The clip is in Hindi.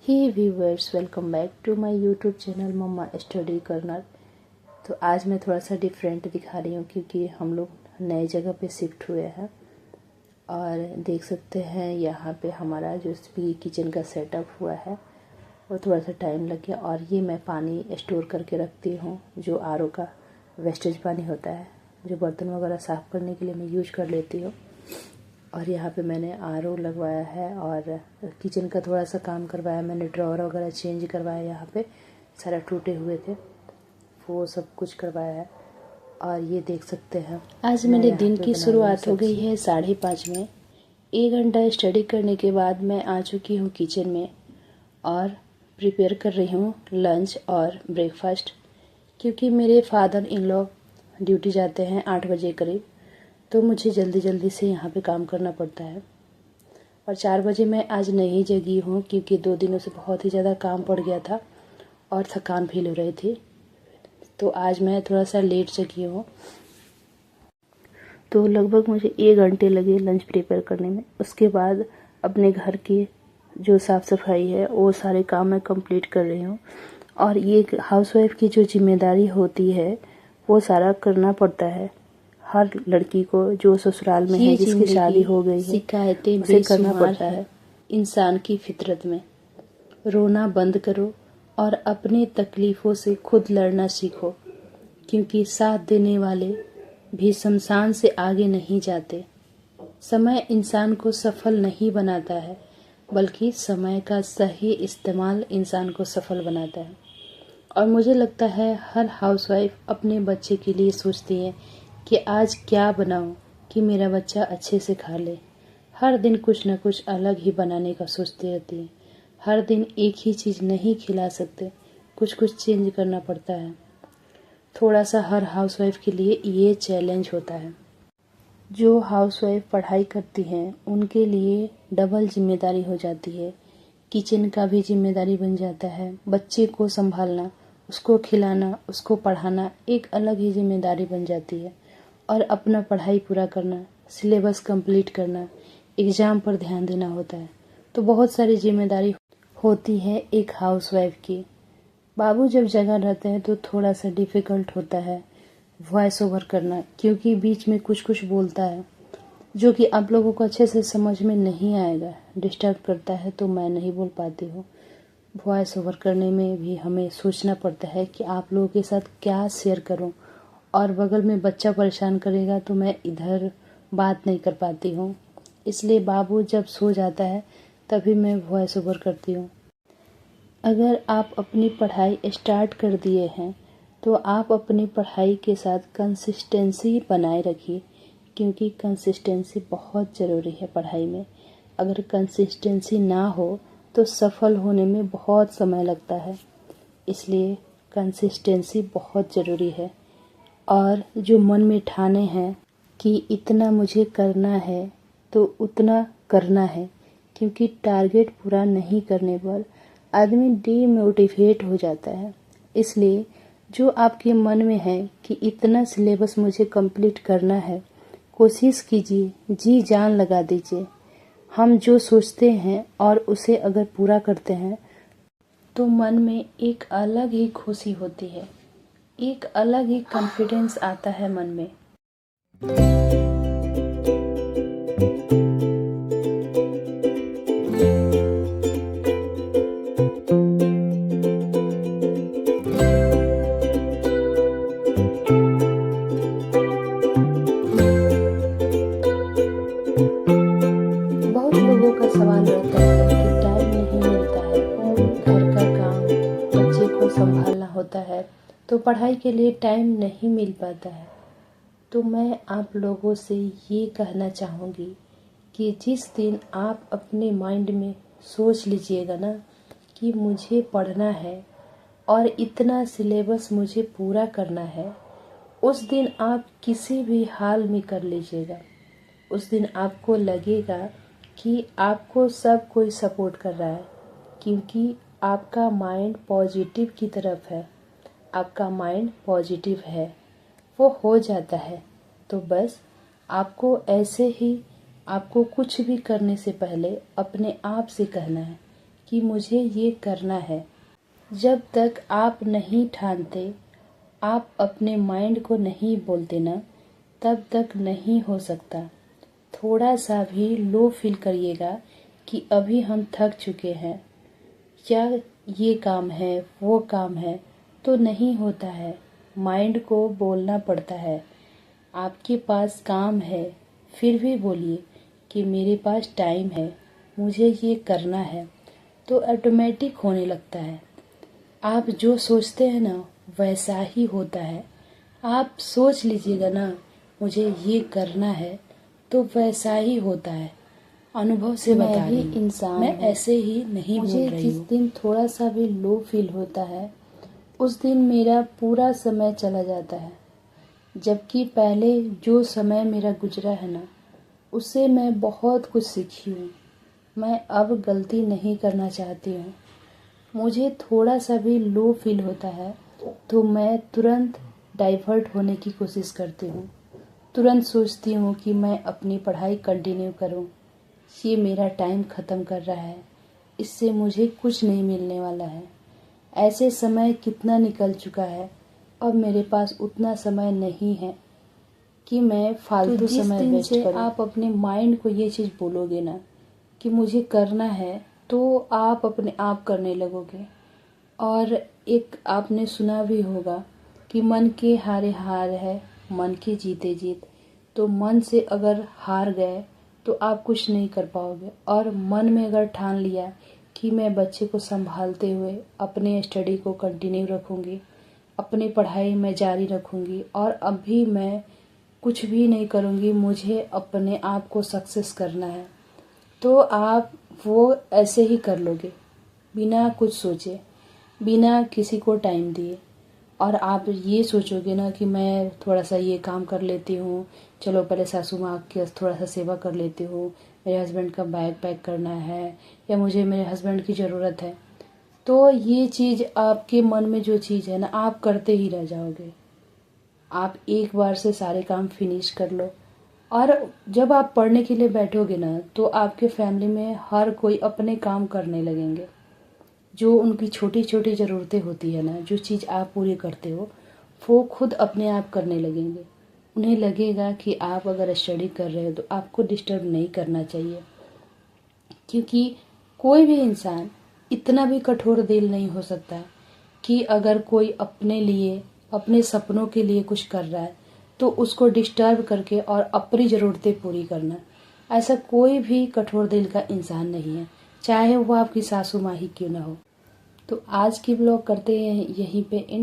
Hey viewers, welcome back to my YouTube channel Mamma Study Corner. तो आज मैं थोड़ा सा डिफरेंट दिखा रही हूँ क्योंकि हम लोग नए जगह पे शिफ्ट हुए हैं। और देख सकते हैं यहाँ पे हमारा जो भी किचन का सेटअप हुआ है वो थोड़ा सा टाइम लग गया। और ये मैं पानी स्टोर करके रखती हूँ, जो आरओ का वेस्टेज पानी होता है, जो बर्तन वगैरह साफ़ करने के लिए मैं यूज कर लेती हूँ। और यहाँ पे मैंने आरओ लगवाया है और किचन का थोड़ा सा काम करवाया मैंने, ड्रॉअर वगैरह चेंज करवाया, यहाँ पे सारा टूटे हुए थे वो सब कुछ करवाया है। और ये देख सकते हैं आज मेरे दिन की शुरुआत हो गई है 5:30 में। 1 घंटा स्टडी करने के बाद मैं आ चुकी हूँ किचन में और प्रिपेयर कर रही हूँ लंच और ब्रेकफास्ट, क्योंकि मेरे फादर इन लॉ ड्यूटी जाते हैं 8 बजे करीब, तो मुझे जल्दी जल्दी से यहाँ पे काम करना पड़ता है। और 4 बजे मैं आज नहीं जगी हूँ क्योंकि 2 दिनों से बहुत ही ज़्यादा काम पड़ गया था और थकान फील हो रही थी, तो आज मैं थोड़ा सा लेट जगी हूँ। तो लगभग मुझे 1 घंटे लगे लंच प्रिपेयर करने में। उसके बाद अपने घर की जो साफ़ सफाई है वो सारे काम मैं कंप्लीट कर रही हूँ। और ये हाउसवाइफ की जो जिम्मेदारी होती है वो सारा करना पड़ता है हर लड़की को जो ससुराल में है, जिसकी शादी हो गई है, शिकायतें उसे करना पड़ता है। इंसान की फितरत में रोना बंद करो और अपनी तकलीफ़ों से खुद लड़ना सीखो, क्योंकि साथ देने वाले भी शमशान से आगे नहीं जाते। समय इंसान को सफल नहीं बनाता है, बल्कि समय का सही इस्तेमाल इंसान को सफल बनाता है। और मुझे लगता है हर हाउसवाइफ अपने बच्चे के लिए सोचती है कि आज क्या बनाऊं कि मेरा बच्चा अच्छे से खा ले। हर दिन कुछ न कुछ अलग ही बनाने का सोचती रहती है। हर दिन एक ही चीज़ नहीं खिला सकते, कुछ कुछ चेंज करना पड़ता है। थोड़ा सा हर हाउसवाइफ के लिए ये चैलेंज होता है। जो हाउसवाइफ पढ़ाई करती हैं उनके लिए डबल जिम्मेदारी हो जाती है। किचन का भी जिम्मेदारी बन जाता है, बच्चे को संभालना, उसको खिलाना, उसको पढ़ाना एक अलग ही जिम्मेदारी बन जाती है। और अपना पढ़ाई पूरा करना, सिलेबस कंप्लीट करना, एग्ज़ाम पर ध्यान देना होता है। तो बहुत सारी जिम्मेदारी होती है एक हाउसवाइफ की। बाबू जब जगह रहते हैं तो थोड़ा सा डिफ़िकल्ट होता है वॉइस ओवर करना, क्योंकि बीच में कुछ कुछ बोलता है जो कि आप लोगों को अच्छे से समझ में नहीं आएगा, डिस्टर्ब करता है, तो मैं नहीं बोल पाती हूँ। वॉइस ओवर करने में भी हमें सोचना पड़ता है कि आप लोगों के साथ क्या शेयर करूँ, और बगल में बच्चा परेशान करेगा तो मैं इधर बात नहीं कर पाती हूँ। इसलिए बाबू जब सो जाता है तभी मैं वॉइस ओवर करती हूँ। अगर आप अपनी पढ़ाई स्टार्ट कर दिए हैं तो आप अपनी पढ़ाई के साथ कंसिस्टेंसी बनाए रखिए, क्योंकि कंसिस्टेंसी बहुत ज़रूरी है पढ़ाई में। अगर कंसिस्टेंसी ना हो तो सफल होने में बहुत समय लगता है, इसलिए कंसिस्टेंसी बहुत ज़रूरी है। और जो मन में ठाने हैं कि इतना मुझे करना है तो उतना करना है, क्योंकि टारगेट पूरा नहीं करने पर आदमी डीमोटिवेट हो जाता है। इसलिए जो आपके मन में है कि इतना सिलेबस मुझे कंप्लीट करना है, कोशिश कीजिए, जी जान लगा दीजिए। हम जो सोचते हैं और उसे अगर पूरा करते हैं तो मन में एक अलग ही खुशी होती है, एक अलग ही कॉन्फिडेंस आता है मन में। बहुत लोगों का सवाल रहता है कि टाइम नहीं मिलता है, घर का काम, बच्चे को संभालना होता है, तो पढ़ाई के लिए टाइम नहीं मिल पाता है। तो मैं आप लोगों से ये कहना चाहूँगी कि जिस दिन आप अपने माइंड में सोच लीजिएगा ना कि मुझे पढ़ना है और इतना सिलेबस मुझे पूरा करना है, उस दिन आप किसी भी हाल में कर लीजिएगा। उस दिन आपको लगेगा कि आपको सब कोई सपोर्ट कर रहा है, क्योंकि आपका माइंड पॉजिटिव की तरफ है, आपका माइंड पॉजिटिव है, वो हो जाता है। तो बस आपको ऐसे ही, आपको कुछ भी करने से पहले अपने आप से कहना है कि मुझे ये करना है। जब तक आप नहीं ठानते, आप अपने माइंड को नहीं बोलते ना, तब तक नहीं हो सकता। थोड़ा सा भी लो फील करिएगा कि अभी हम थक चुके हैं, क्या ये काम है, वो काम है, तो नहीं होता है। माइंड को बोलना पड़ता है। आपके पास काम है, फिर भी बोलिए कि मेरे पास टाइम है, मुझे ये करना है, तो ऑटोमेटिक होने लगता है। आप जो सोचते हैं ना, वैसा ही होता है। आप सोच लीजिएगा ना, मुझे ये करना है, तो वैसा ही होता है। अनुभव से बता रही हूँ, इंसान मैं ऐसे ही नहीं बोल रही हूँ। जिस दिन थोड़ा सा भी लो फील होता है, उस दिन मेरा पूरा समय चला जाता है। जबकि पहले जो समय मेरा गुजरा है ना, उससे मैं बहुत कुछ सीखी हूँ। मैं अब गलती नहीं करना चाहती हूँ। मुझे थोड़ा सा भी लो फील होता है तो मैं तुरंत डाइवर्ट होने की कोशिश करती हूँ। तुरंत सोचती हूँ कि मैं अपनी पढ़ाई कंटिन्यू करूँ। ये मेरा टाइम ख़त्म कर रहा है, इससे मुझे कुछ नहीं मिलने वाला है। ऐसे समय कितना निकल चुका है, अब मेरे पास उतना समय नहीं है कि मैं फालतू समय वेस्ट करूं। आप अपने माइंड को ये चीज़ बोलोगे ना कि मुझे करना है, तो आप अपने आप करने लगोगे। और एक आपने सुना भी होगा कि मन के हारे हार है, मन के जीते जीत। तो मन से अगर हार गए तो आप कुछ नहीं कर पाओगे। और मन में अगर ठान लिया कि मैं बच्चे को संभालते हुए अपने स्टडी को कंटिन्यू रखूँगी, अपनी पढ़ाई में जारी रखूँगी और अभी मैं कुछ भी नहीं करूँगी, मुझे अपने आप को सक्सेस करना है, तो आप वो ऐसे ही कर लोगे, बिना कुछ सोचे, बिना किसी को टाइम दिए। और आप ये सोचोगे ना कि मैं थोड़ा सा ये काम कर लेती हूँ, चलो पहले सासू माँ की थोड़ा सा सेवा कर लेती हूँ, मेरे हस्बैंड का बैग पैक करना है, या मुझे मेरे हस्बैंड की ज़रूरत है, तो ये चीज़ आपके मन में जो चीज़ है ना, आप करते ही रह जाओगे। आप एक बार से सारे काम फिनिश कर लो। और जब आप पढ़ने के लिए बैठोगे ना, तो आपके फैमिली में हर कोई अपने काम करने लगेंगे। जो उनकी छोटी छोटी ज़रूरतें होती है ना, जो चीज़ आप पूरी करते हो, वो खुद अपने आप करने लगेंगे। उन्हें लगेगा कि आप अगर स्टडी कर रहे हो तो आपको डिस्टर्ब नहीं करना चाहिए। क्योंकि कोई भी इंसान इतना भी कठोर दिल नहीं हो सकता कि अगर कोई अपने लिए, अपने सपनों के लिए कुछ कर रहा है तो उसको डिस्टर्ब करके और अपनी ज़रूरतें पूरी करना। ऐसा कोई भी कठोर दिल का इंसान नहीं है, चाहे वो आपकी सासू माँ ही क्यों ना हो। तो आज की ब्लॉग करते हैं यहीं पे एंड।